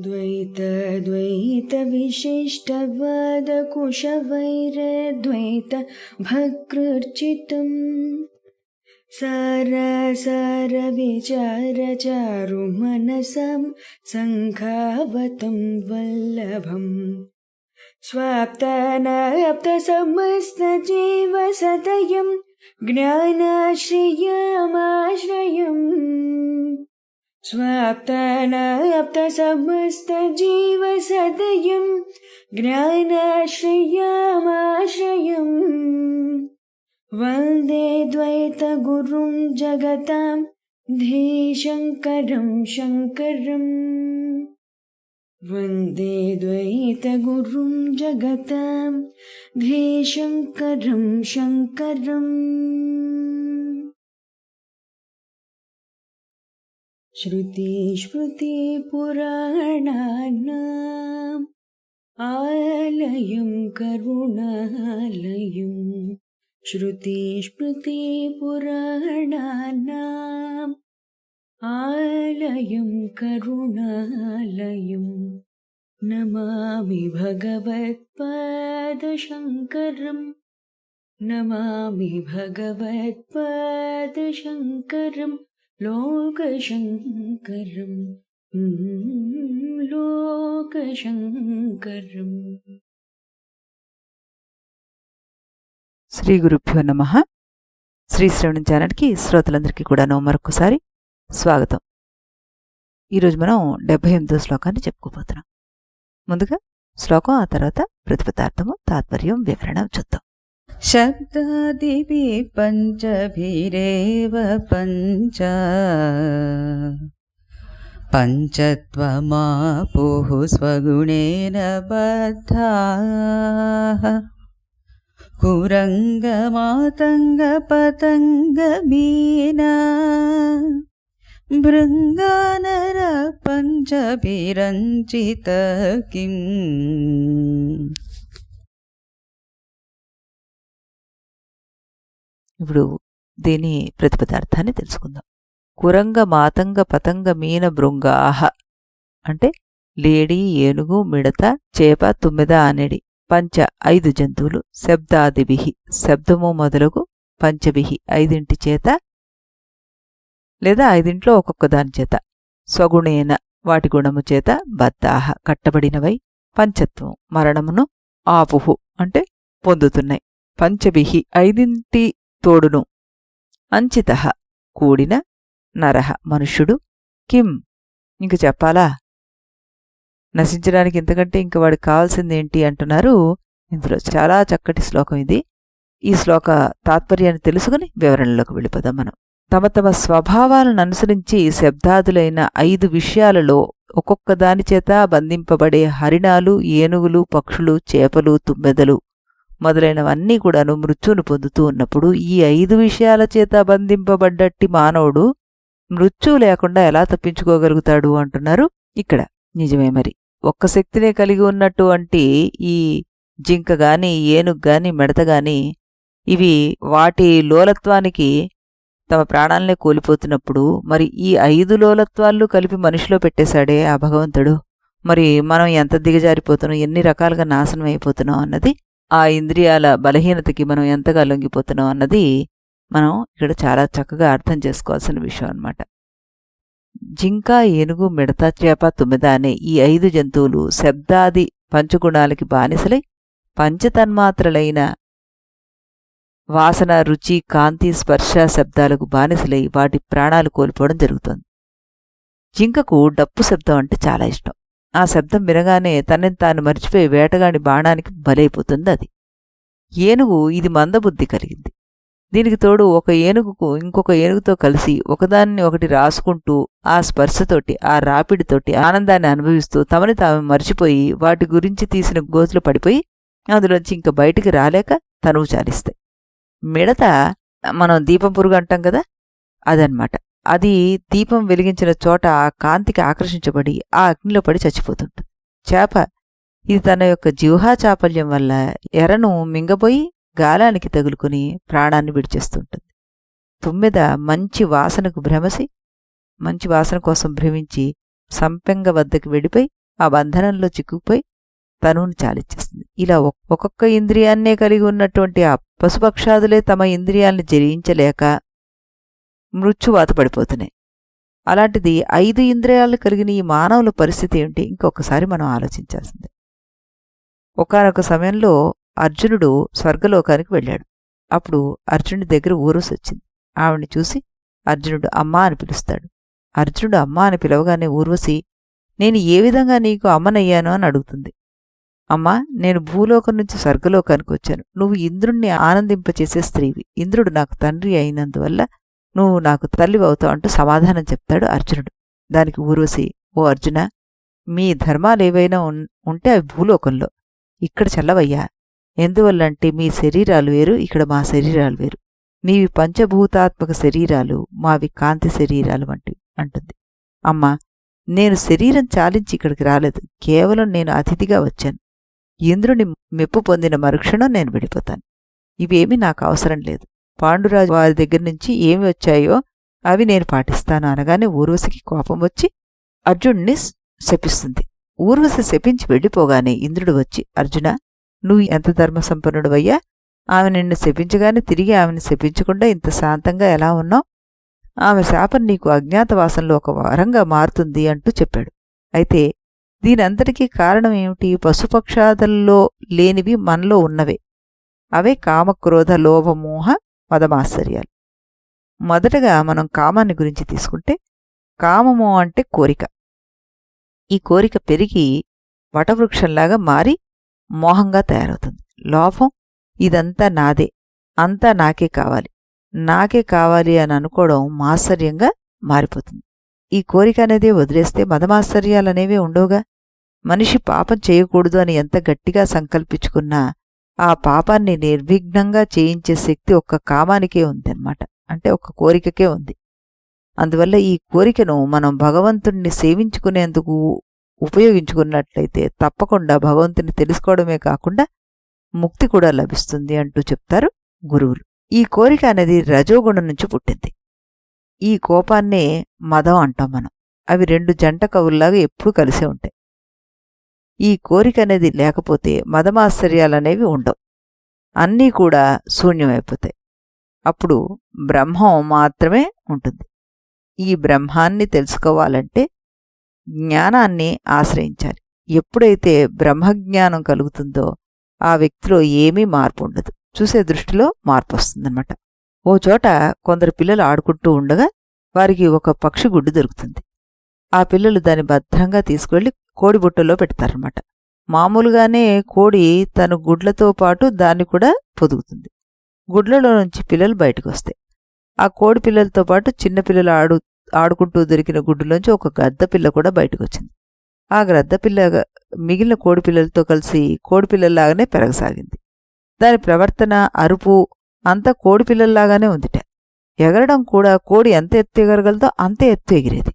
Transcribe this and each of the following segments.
द्वैत भकृर्चितं सार विचार चारुमनसं संखावतं वल्लभम् स्वाप्तानाप्तसमस्तजीवसदयं ज्ञानाश्रयमाश्रयम् स्वाप्तानाप्तसमस्तजीवसदयं ज्ञानाश्रयमाश्रयम् वन्दे द्वैतगुरुं जगतां धीशङ्करं शङ्करम् वन्दे द्वैतगुरुं जगतां धीशङ्करं शङ्करम्। श्रुतिस्मृतिपुराणानाम् आलयं करुणालयम् श्रुतिस्मृतिपुराणानाम् आलयं करुणालयम् नमामि भगवत्पादशङ्करम् नमामि भगवत्पादशङ्करम् लोकशङ्करम् लोकशङ्करम्। శ్రీ గురుభ్యో నమః. శ్రీ శ్రవణం ఛానల్కి శ్రోతలందరికీ కూడాను మరొకసారి స్వాగతం. ఈరోజు మనం 78వ శ్లోకాన్ని చెప్పుకోబోతున్నాం. ముందుగా శ్లోకం, ఆ తర్వాత ప్రతిపదార్థము, తాత్పర్యం, వివరణ చూద్దాం. శబ్దాదిభి పంచభిరేవ పంచ పంచత్వమాపుః స్వగుణేన బద్ధాః కురంగమాతంగపతంగమీనా భృంగానర పంచభిరంచిత కిం. ఇప్పుడు దీని ప్రతిపదార్థాన్ని తెలుసుకుందాం. కురంగ మాతంగ పతంగ మీన భృంగాహ అంటే లేడి, ఏనుగు, మిడత, చేప, తుమ్మెద అనేడి పంచ 5 జంతువులు, శబ్దాదిభిః శబ్దము మొదలగు, పంచభిః 5 చేత లేదా 5 ఒక్కొక్క దాని చేత, స్వగుణేన వాటి గుణము చేత, బద్ధాః కట్టబడినవై, పంచత్వం మరణమును, ఆపుః అంటే పొందుతున్నాయి, పంచభిః 5 తోడును, అంచితః కూడిన, నరః మనుష్యుడు, కిం ఇంక చెప్పాలా, నశించడానికి ఇంతకంటే ఇంక వాడికి కావాల్సిందేంటి అంటున్నారు. ఇందులో చాలా చక్కటి శ్లోకం ఇది. ఈ శ్లోక తాత్పర్యాన్ని తెలుసుకుని వివరణలోకి వెళ్ళిపోదాం మనం. తమ తమ స్వభావాలను అనుసరించి శబ్దాదులైన 5 విషయాలలో ఒక్కొక్క దానిచేత బంధింపబడే హరిణాలు, ఏనుగులు, పక్షులు, చేపలు, తుమ్మెదలు మొదలైనవన్నీ కూడాను మృత్యువును పొందుతూ ఉన్నప్పుడు ఈ 5 విషయాల చేత బంధింపబడ్డట్టి మానవుడు మృత్యువు లేకుండా ఎలా తప్పించుకోగలుగుతాడు అంటున్నారు ఇక్కడ. నిజమే మరి, ఒక్క శక్తినే కలిగి ఉన్నటువంటి ఈ జింక గాని, ఏనుగు గాని, మిడత గాని ఇవి వాటి లోలత్వానికి తమ ప్రాణాలనే కోల్పోతున్నప్పుడు మరి ఈ 5 లోలత్వాలు కలిపి మనిషిలో పెట్టేశాడే ఆ భగవంతుడు. మరి మనం ఎంత దిగజారిపోతున్నాం, ఎన్ని రకాలుగా నాశనం అయిపోతున్నాం అన్నది, ఆ ఇంద్రియాల బలహీనతకి మనం ఎంతగా లొంగిపోతున్నాం అన్నది మనం ఇక్కడ చాలా చక్కగా అర్థం చేసుకోవాల్సిన విషయం అన్నమాట. జింక, ఏనుగు, మిడత, చేప, తుమ్మెద అనే ఈ 5 జంతువులు శబ్దాది పంచగుణాలకి బానిసలై పంచతన్మాత్రలైన వాసన, రుచి, కాంతి, స్పర్శ శబ్దాలకు బానిసలై వాటి ప్రాణాలు కోల్పోవడం జరుగుతోంది. జింకకు డప్పు శబ్దం అంటే చాలా ఇష్టం. ఆ శబ్దం వినగానే తనని తాను మర్చిపోయి వేటగాని బాణానికి బలైపోతుంది అది. ఏనుగు ఇది మందబుద్ధి కలిగింది. దీనికి తోడు ఒక ఏనుగుకు ఇంకొక ఏనుగుతో కలిసి ఒకదాన్ని ఒకటి రాసుకుంటూ ఆ స్పర్శతోటి, ఆ రాపిడితోటి ఆనందాన్ని అనుభవిస్తూ తమని తాము మర్చిపోయి వాటి గురించి తీసిన గోతులు పడిపోయి అందులోంచి ఇంక బయటికి రాలేక తనువు చాలిస్తాయి. మిడత మనం దీపం పురుగు అంటాం కదా, అదనమాట. అది దీపం వెలిగించిన చోట ఆ కాంతికి ఆకర్షించబడి ఆ అగ్నిలో పడి చచ్చిపోతుంటుంది. చేప ఇది తన యొక్క జిహ్వా చాపల్యం వల్ల ఎరను మింగబోయి గాలానికి తగులుకుని ప్రాణాన్ని విడిచేస్తుంటుంది. తుమ్మెద మంచి వాసనకు భ్రమసి, మంచి వాసన కోసం భ్రమించి సంపెంగ వద్దకు వెళ్ళిపోయి ఆ బంధనంలో చిక్కుకుపోయి తనువును చాలిచ్చేస్తుంది. ఇలా ఒక్కొక్క ఇంద్రియాన్నే కలిగి ఉన్నటువంటి ఆ పశుపక్షాదులే తమ ఇంద్రియాల్ని జయించలేక మృత్యువాత పడిపోతున్నాయి. అలాంటిది 5 ఇంద్రియాలు కలిగిన ఈ మానవుల పరిస్థితి ఏమిటి? ఇంకొకసారి మనం ఆలోచించాల్సిందే. ఒకానొక సమయంలో అర్జునుడు స్వర్గలోకానికి వెళ్ళాడు. అప్పుడు అర్జునుడి దగ్గర ఊర్వశి వచ్చింది. ఆవిడ్ని చూసి అర్జునుడు అమ్మా అని పిలుస్తాడు. అర్జునుడు అమ్మా అని పిలవగానే ఊర్వశి, నేను ఏ విధంగా నీకు అమ్మనయ్యాను అని అడుగుతుంది. అమ్మా, నేను భూలోకం నుంచి స్వర్గలోకానికి వచ్చాను. నువ్వు ఇంద్రుణ్ణి ఆనందింపచేసే స్త్రీవి. ఇంద్రుడు నాకు తండ్రి అయినందువల్ల నువ్వు నాకు తల్లివవుతావు అంటూ సమాధానం చెప్తాడు అర్జునుడు. దానికి ఊర్వశి, ఓ అర్జున, మీ ధర్మాలేవైనా ఉంటే అవి భూలోకంలో, ఇక్కడ చల్లవయ్యా. ఎందువల్లంటే మీ శరీరాలు వేరు, ఇక్కడ మా శరీరాలు వేరు. మీవి పంచభూతాత్మక శరీరాలు, మావి కాంతి శరీరాలు వంటివి అంటుంది. అమ్మా, నేను శరీరం చాలించి ఇక్కడికి రాలేదు. కేవలం నేను అతిథిగా వచ్చాను. ఇంద్రుని మెప్పు పొందిన మరుక్షణం నేను వెళ్ళిపోతాను. ఇవేమీ నాకు అవసరం లేదు. పాండురాజు వారి దగ్గర నుంచి ఏమి వచ్చాయో అవి నేను పాటిస్తాను అనగానే ఊర్వశికి కోపం వచ్చి అర్జునుడిని శపిస్తుంది. ఊర్వశి శపించి వెళ్ళిపోగానే ఇంద్రుడు వచ్చి, అర్జున, నువ్వు ఎంత ధర్మసంపన్నుడువయ్యా! ఆమె నిన్ను శపించగానే తిరిగి ఆమెను శపించకుండా ఇంత శాంతంగా ఎలా ఉన్నావు? ఆమె శాపం నీకు అజ్ఞాతవాసంలో ఒక వరంగా మారుతుంది అంటూ చెప్పాడు. అయితే దీనంతటికీ కారణం ఏమిటి? పశుపక్షాదుల్లో లేనివి మనలో ఉన్నవే. అవే కామక్రోధ లోభమోహ మదమాశ్చర్యాలు. మొదటగా మనం కామాన్ని గురించి తీసుకుంటే, కామము అంటే కోరిక. ఈ కోరిక పెరిగి వటవృక్షంలాగా మారి మోహంగా తయారవుతుంది. లోభం, ఇదంతా నాదే, అంతా నాకే కావాలి, నాకే కావాలి అని అనుకోవడం మాత్సర్యంగా మారిపోతుంది. ఈ కోరిక అనేది వదిలేస్తే మదమాశ్చర్యాలనేవే ఉండవుగా. మనిషి పాపం చేయకూడదు అని ఎంత గట్టిగా సంకల్పించుకున్నా ఆ పాపాన్ని నిర్విఘ్నంగా చేయించే శక్తి ఒక్క కామానికే ఉందన్నమాట. అంటే ఒక్క కోరికకే ఉంది. అందువల్ల ఈ కోరికను మనం భగవంతుణ్ణి సేవించుకునేందుకు ఉపయోగించుకున్నట్లయితే తప్పకుండా భగవంతుని తెలుసుకోవడమే కాకుండా ముక్తి కూడా లభిస్తుంది అంటూ చెప్తారు గురువులు. ఈ కోరిక అనేది రజోగుణం నుంచి పుట్టింది. ఈ కోపాన్నే మదం అంటాం మనం. అవి 2 జంట కవుల్లాగా ఎప్పుడూ కలిసే ఉంటాయి. ఈ కోరిక అనేది లేకపోతే మదమాశ్చర్యాలనేవి ఉండవు. అన్నీ కూడా శూన్యమైపోతాయి. అప్పుడు బ్రహ్మం మాత్రమే ఉంటుంది. ఈ బ్రహ్మాన్ని తెలుసుకోవాలంటే జ్ఞానాన్ని ఆశ్రయించాలి. ఎప్పుడైతే బ్రహ్మజ్ఞానం కలుగుతుందో ఆ వ్యక్తిలో ఏమీ మార్పు ఉండదు. చూసే దృష్టిలో మార్పు వస్తుందన్నమాట. ఓ చోట కొందరు పిల్లలు ఆడుకుంటూ ఉండగా వారికి ఒక పక్షి గుడ్డు దొరుకుతుంది. ఆ పిల్లలు దాన్ని భద్రంగా తీసుకువెళ్ళి కోడి బుట్టలో పెడతారన్నమాట. మామూలుగానే కోడి తన గుడ్లతో పాటు దాన్ని కూడా పొదుగుతుంది. గుడ్లలో నుంచి పిల్లలు బయటకు వస్తాయి. ఆ కోడి పిల్లలతో పాటు చిన్నపిల్లలు ఆడుకుంటూ దొరికిన గుడ్డులోంచి ఒక గద్దపిల్ల కూడా బయటకు వచ్చింది. ఆ గద్దపిల్ల మిగిలిన కోడి పిల్లలతో కలిసి కోడిపిల్లల్లాగానే పెరగసాగింది. దాని ప్రవర్తన, అరుపు అంతా కోడి పిల్లల్లాగానే ఉందిట. ఎగరడం కూడా కోడి ఎంత ఎత్తు ఎగరగలదో అంతే ఎత్తు ఎగిరేది.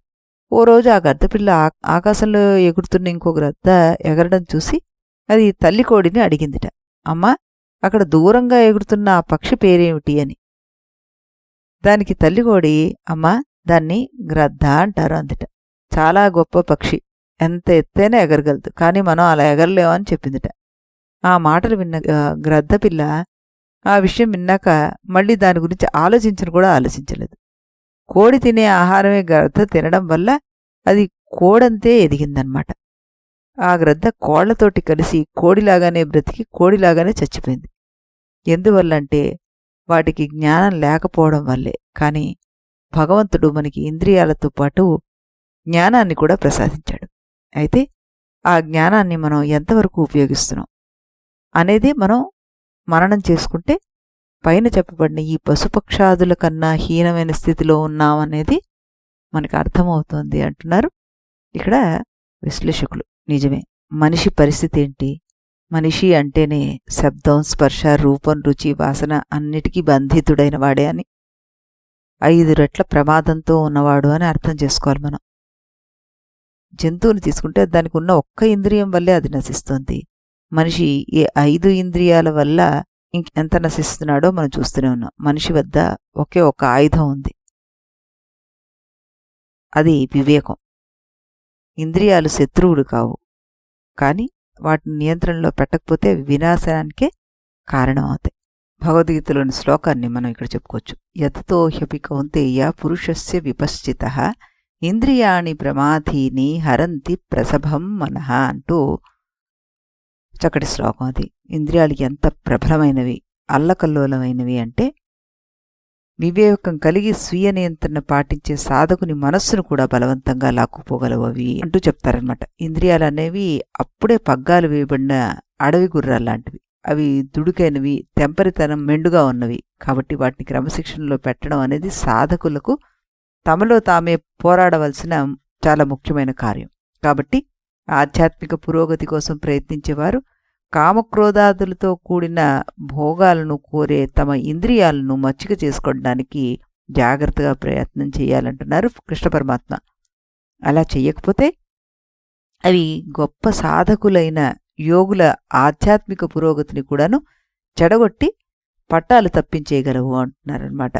ఓ రోజు ఆ గద్దపిల్ల ఆకాశంలో ఎగురుతున్న ఇంకో గ్రద్ద ఎగరడం చూసి అది తల్లి కోడిని అడిగిందిట, అమ్మా, అక్కడ దూరంగా ఎగురుతున్న ఆ పక్షి పేరేమిటి అని. దానికి తల్లికోడి, అమ్మా, దాన్ని గ్రద్ద అంటారు అందిట. చాలా గొప్ప పక్షి, ఎంత ఎత్తైనా ఎగరగలదు, కానీ మనం అలా ఎగరలేమని చెప్పిందిట. ఆ మాటలు విన్న గ్రద్దపిల్ల ఆ విషయం విన్నాక మళ్ళీ దాని గురించి ఆలోచించను కూడా ఆలోచించలేదు. కోడి తినే ఆహారమే గ్రద్ద తినడం వల్ల అది కోడంతే ఎదిగిందన్నమాట. ఆ గ్రద్ద కోళ్లతోటి కలిసి కోడిలాగానే బ్రతికి కోడిలాగానే చచ్చిపోయింది. ఎందువల్లంటే వాటికి జ్ఞానం లేకపోవడం వల్లే. కానీ భగవంతుడు మనకి ఇంద్రియాలతో పాటు జ్ఞానాన్ని కూడా ప్రసాదించాడు. అయితే ఆ జ్ఞానాన్ని మనం ఎంతవరకు ఉపయోగిస్తున్నాం అనేది మనం మననం చేసుకుంటే పైన చెప్పబడిన ఈ పశుపక్షాదుల కన్నా హీనమైన స్థితిలో ఉన్నామనేది మనకు అర్థమవుతోంది అంటున్నారు ఇక్కడ విశ్లేషకులు. నిజమే, మనిషి పరిస్థితి ఏంటి? మనిషి అంటేనే శబ్దం, స్పర్శ, రూపం, రుచి, వాసన అన్నిటికీ బంధితుడైన వాడే అని, 5 రెట్ల ప్రమాదంతో ఉన్నవాడు అని అర్థం చేసుకోవాలి మనం. జంతువుని తీసుకుంటే దానికి ఉన్న ఒక్క ఇంద్రియం వల్లే అది నశిస్తోంది. మనిషి ఈ 5 ఇంద్రియాల వల్ల ఇంకెంత నశిస్తున్నాడో మనం చూస్తూనే ఉన్నాం. మనిషి వద్ద ఒకే ఒక ఆయుధం ఉంది, అది వివేకం. ఇంద్రియాలు శత్రువులు కావు, కానీ వాటిని నియంత్రణలో పెట్టకపోతే అవి వినాశనానికే కారణమవుతాయి. భగవద్గీతలోని శ్లోకాన్ని మనం ఇక్కడ చెప్పుకోవచ్చు. యతతో హ్యపి కౌంతేయ పురుషస్య విపశ్చితః ఇంద్రియాణి ప్రమాథీని హరంతి ప్రసభం మనః అంటూ చక్కటి శ్లోకం అది. ఇంద్రియాలు ఎంత ప్రబలమైనవి, అల్లకల్లోలమైనవి అంటే వివేకం కలిగి స్వీయ నియంత్రణ పాటించే సాధకుని మనస్సును కూడా బలవంతంగా లాక్కుపోగలవు అవి అంటూ చెప్తారనమాట. ఇంద్రియాలు అనేవి అప్పుడే పగ్గాలు వేయబడిన అడవి గుర్రాలు లాంటివి. అవి దుడుకైనవి, తెంపరితనం మెండుగా ఉన్నవి. కాబట్టి వాటిని క్రమశిక్షణలో పెట్టడం అనేది సాధకులకు తమలో తామే పోరాడవలసిన చాలా ముఖ్యమైన కార్యం. కాబట్టి ఆధ్యాత్మిక పురోగతి కోసం ప్రయత్నించేవారు కామక్రోధాదులతో కూడిన భోగాలను కోరే తమ ఇంద్రియాలను మచ్చిక చేసుకోవడానికి జాగ్రత్తగా ప్రయత్నం చేయాలంటున్నారు కృష్ణ పరమాత్మ. అలా చెయ్యకపోతే అవి గొప్ప సాధకులైన యోగుల ఆధ్యాత్మిక పురోగతిని కూడాను చెడగొట్టి పట్టాలు తప్పించేయగలవు అంటున్నారనమాట.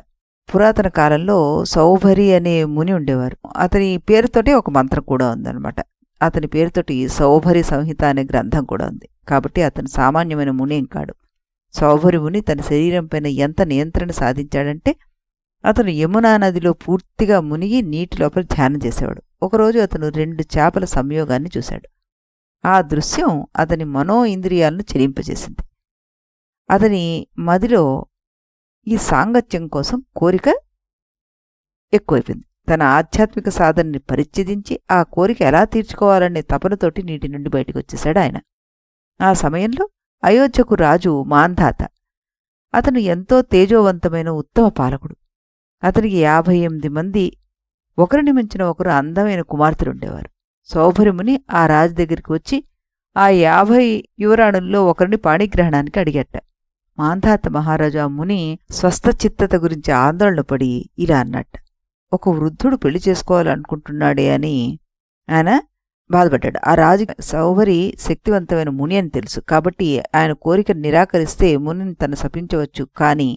పురాతన కాలంలో సౌభరి అనే ముని ఉండేవారు. అతని పేరుతోటి ఒక మంత్రం కూడా ఉందన్నమాట. అతని పేరుతోటి సౌభరి సంహిత అనే గ్రంథం కూడా ఉంది. కాబట్టి అతను సామాన్యమైన ముని ఏం కాడు. సౌభరి ముని తన శరీరం పైన ఎంత నియంత్రణ సాధించాడంటే అతను యమునా నదిలో పూర్తిగా మునిగి నీటి లోపల ధ్యానం చేసేవాడు. ఒకరోజు అతను 2 చేపల సంయోగాన్ని చూశాడు. ఆ దృశ్యం అతని మనో ఇంద్రియాలను చెలింపజేసింది. అతని మదిలో ఈ సాంగత్యం కోసం కోరిక ఎక్కువైపోయింది. తన ఆధ్యాత్మిక సాధనని పరిచ్ఛేదించి ఆ కోరిక ఎలా తీర్చుకోవాలనే తపనతోటి నీటి నుండి బయటకు వచ్చేశాడు ఆయన. ఆ సమయంలో అయోధ్యకు రాజు మాంధాత. అతను ఎంతో తేజోవంతమైన ఉత్తమ పాలకుడు. అతనికి 58 మంది ఒకరిని మించిన ఒకరు అందమైన కుమార్తెలుండేవారు. సౌభరిముని ఆ రాజు దగ్గరికి వచ్చి ఆ 50 యువరాణుల్లో ఒకరిని పాణిగ్రహణానికి అడిగట. మాంధాత మహారాజు ఆ ముని స్వస్థచిత్తత గురించి ఆందోళన పడి ఇలా అన్నట్ట. ఒక వృద్ధుడు పెళ్లి చేసుకోవాలనుకుంటున్నాడే అని ఆయన బాధపడ్డాడు. ఆ రాజు సౌభరి శక్తివంతమైన ముని అని తెలుసు. కాబట్టి ఆయన కోరికను నిరాకరిస్తే మునిని తను శపించవచ్చు. కానీ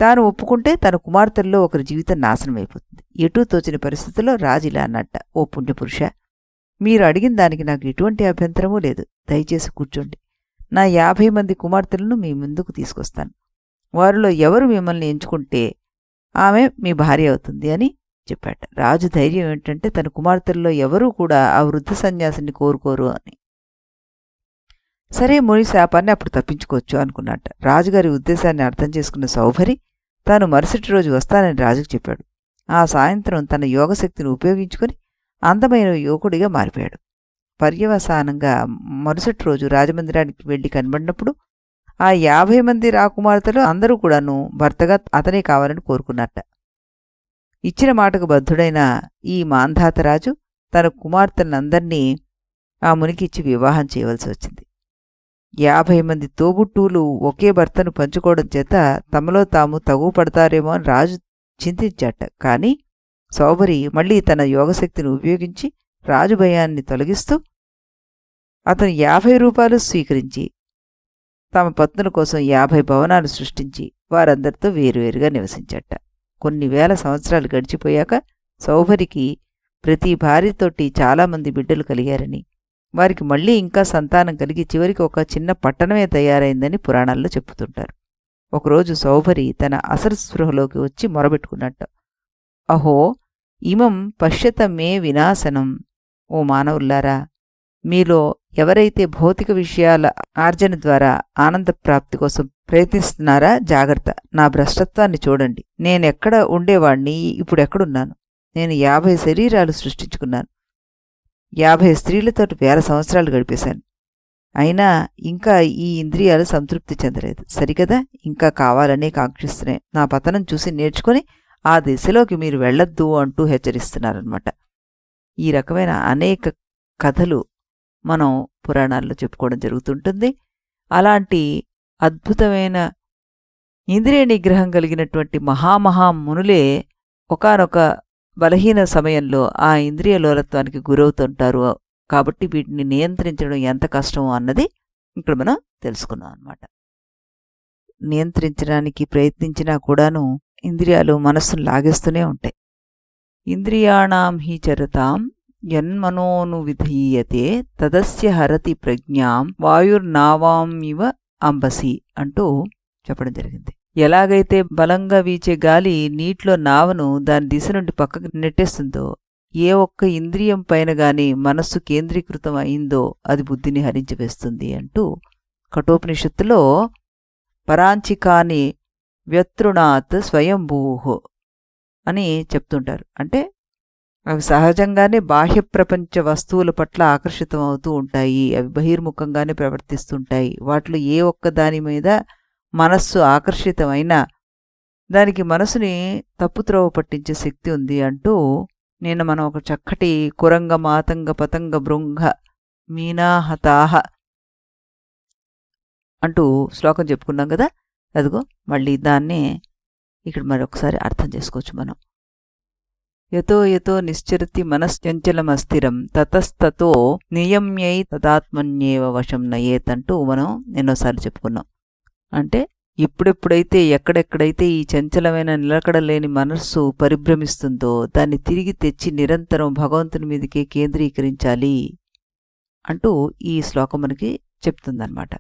తాను ఒప్పుకుంటే తన కుమార్తెల్లో ఒకరి జీవితం నాశనమైపోతుంది. ఎటూ తోచిన పరిస్థితుల్లో రాజు ఇలా అన్నట్ట. ఓ పుణ్యపురుష, మీరు అడిగిన దానికి నాకు ఎటువంటి అభ్యంతరమూ లేదు. దయచేసి కూర్చోండి. నా 50 మంది కుమార్తెలను మీ ముందుకు తీసుకొస్తాను. వారిలో ఎవరు మిమ్మల్ని ఎంచుకుంటే ఆమె మీ భార్య అవుతుంది అని చెప్పాట. రాజు ధైర్యం ఏంటంటే తన కుమార్తెల్లో ఎవరూ కూడా ఆ వృద్ధ సన్యాసిని కోరుకోరు అని. సరే, ముని శాపాన్ని అప్పుడు తప్పించుకోవచ్చు అనుకున్నట్ట. రాజుగారి ఉద్దేశాన్ని అర్థం చేసుకున్న సౌభరి తాను మరుసటి రోజు వస్తానని రాజుకు చెప్పాడు. ఆ సాయంత్రం తన యోగశక్తిని ఉపయోగించుకుని అందమైన యువకుడిగా మారిపోయాడు. పర్యవసానంగా మరుసటి రోజు రాజమందిరానికి వెళ్లి కనబడినప్పుడు ఆ 50 మంది రాకుమార్తెలు అందరూ కూడాను భర్తగా అతనే కావాలని కోరుకున్నట్ట. ఇచ్చిన మాటకు బద్ధుడైన ఈ మాంధాతరాజు తన కుమార్తెలందర్నీ ఆ మునికిచ్చి వివాహం చేయవలసి వచ్చింది. 50 మంది తోబుట్టువులు ఒకే భర్తను పంచుకోవడం చేత తమలో తాము తగు పడతారేమో అని రాజు చింతించాట. కాని సౌభరి మళ్లీ తన యోగశక్తిని ఉపయోగించి రాజు భయాన్ని తొలగిస్తూ అతను 50 రూపాయలు స్వీకరించి తమ పత్నుల కోసం 50 భవనాలు సృష్టించి వారందరితో వేరువేరుగా నివసించట. కొన్ని వేల సంవత్సరాలు గడిచిపోయాక సౌభరికి ప్రతి భార్యతోటి చాలామంది బిడ్డలు కలిగారని, వారికి మళ్లీ ఇంకా సంతానం కలిగి చివరికి ఒక చిన్న పట్టణమే తయారైందని పురాణాల్లో చెప్పుతుంటారు. ఒకరోజు సౌభరి తన అసలు స్పృహలోకి వచ్చి మొరబెట్టుకున్నట్టు. అహో ఇమం పశ్యత మే వినాశనం. ఓ మానవుల్లారా, మీలో ఎవరైతే భౌతిక విషయాల ఆర్జన ద్వారా ఆనందప్రాప్తి కోసం ప్రయత్నిస్తున్నారా జాగ్రత్త. నా భ్రష్టత్వాన్ని చూడండి. నేనెక్కడ ఉండేవాణ్ణి, ఇప్పుడెక్కడున్నాను? నేను 50 శరీరాలు సృష్టించుకున్నాను. 50 స్త్రీలతోటి 1000 సంవత్సరాలు గడిపేశాను. అయినా ఇంకా ఈ ఇంద్రియాలు సంతృప్తి చెందలేదు. సరికదా, ఇంకా కావాలనే కాంక్షిస్తున్నాయి. నా పతనం చూసి నేర్చుకుని ఆ దిశలోకి మీరు వెళ్ళొద్దు అంటూ హెచ్చరిస్తున్నారనమాట. ఈ రకమైన అనేక కథలు మనం పురాణాల్లో చెప్పుకోవడం జరుగుతుంటుంది. అలాంటి అద్భుతమైన ఇంద్రియ నిగ్రహం కలిగినటువంటి మహామునులే ఒకానొక బలహీన సమయంలో ఆ ఇంద్రియ లోలత్వానికి గురవుతుంటారు. కాబట్టి వీటిని నియంత్రించడం ఎంత కష్టమో అన్నది ఇక్కడ మనం తెలుసుకున్నాం అన్నమాట. నియంత్రించడానికి ప్రయత్నించినా కూడాను ఇంద్రియాలు మనస్సును లాగేస్తూనే ఉంటాయి. ఇంద్రియాణం హి చరతాం యన్మనోను విధీయతే తదస్య హరతి ప్రజ్ఞాం వాయుర్నావామివ అంబసి అంటూ చెప్పడం జరిగింది. ఎలాగైతే బలంగా వీచే గాలి నీటిలో నావను దాని దిశ నుండి పక్కకు నెట్టేస్తుందో, ఏ ఒక్క ఇంద్రియం పైన గాని మనస్సు కేంద్రీకృతం అయిందో అది బుద్ధిని హరించివేస్తుంది అంటూ కఠోపనిషత్తులో పరాంచికాని వ్యతృణాత్ స్వయంభూహో అని చెప్తుంటారు. అంటే అవి సహజంగానే బాహ్య ప్రపంచ వస్తువుల పట్ల ఆకర్షితం అవుతూ ఉంటాయి, అవి బహిర్ముఖంగానే ప్రవర్తిస్తుంటాయి. వాటిలో ఏ ఒక్క దాని మీద మనస్సు ఆకర్షితమైనా దానికి మనసుని తప్పుత్రోవ పట్టించే శక్తి ఉంది అంటూ నిన్న మనం ఒక చక్కటి కురంగ మాతంగ పతంగ భృంగ మీనాహతాహ అంటూ శ్లోకం చెప్పుకున్నాం కదా. అదిగో మళ్ళీ దాన్నే ఇక్కడ మరొకసారి అర్థం చేసుకోవచ్చు మనం. యతో యతో నిశ్చరతి మనశ్చంచలమస్థిరం తతస్తతో నియమ్యై తదాత్మన్యేవ వశం నయేత్ అంటూ మనం ఎన్నోసార్లు చెప్పుకున్నాం. అంటే ఎప్పుడెప్పుడైతే ఎక్కడెక్కడైతే ఈ చంచలమైన నిలకడలేని మనస్సు పరిభ్రమిస్తుందో దాన్ని తిరిగి తెచ్చి నిరంతరం భగవంతుని మీదకే కేంద్రీకరించాలి అంటూ ఈ శ్లోకం మనకి చెప్తుందన్నమాట.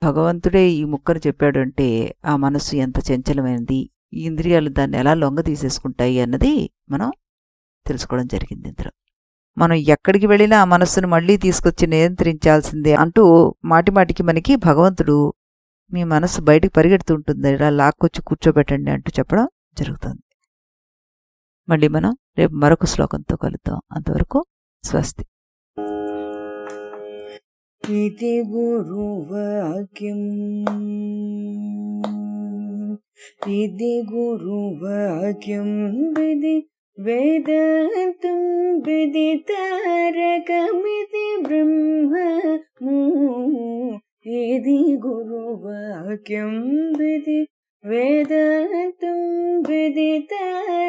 భగవంతుడే ఈ ముక్కను చెప్పాడు అంటే ఆ మనస్సు ఎంత చంచలమైనది, ఈ ఇంద్రియాలు దాన్ని ఎలా లొంగ తీసేసుకుంటాయి అన్నది మనం తెలుసుకోవడం జరిగింది. ఇందులో మనం ఎక్కడికి వెళ్ళినా ఆ మనస్సును మళ్ళీ తీసుకొచ్చి నియంత్రించాల్సిందే అంటూ మాటిమాటికి మనకి భగవంతుడు మీ మనస్సు బయటికి పరిగెడుతుంటుంది, ఇలా లాక్కొచ్చి కూర్చోబెట్టండి అంటూ చెప్పడం జరుగుతుంది. మళ్ళీ మనం రేపు మరొక శ్లోకంతో కలుద్దాం. అంతవరకు స్వస్తి. ఇది గురువాక్యం, ఇది గురువాక్యం విధి వేదాంతం విదితారకమితి బ్రహ్మము. ఇది గురువాక్యం విధి వేదాంతం విదితారకమితి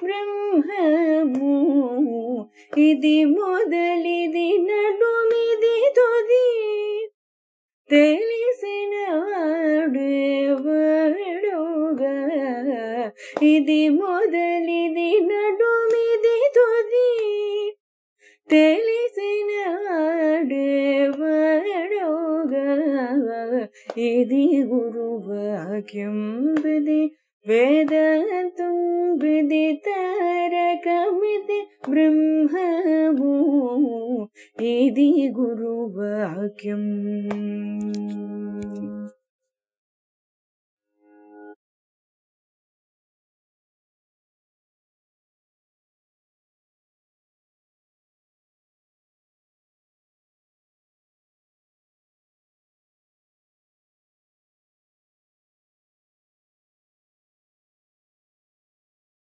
బ్రహ్మము. ఇది మొదలిది నడుమిది తుది తెలిసిన వాడేవాడుగా. ఇది మొదలిది నడుమిది తుది తెలిసిన వాడేవాడుగా. ఇది గురువాక్యం విధి వేదాంతం విదితారకమితి బ్రహ్మము. ఇది గురువాక్యం.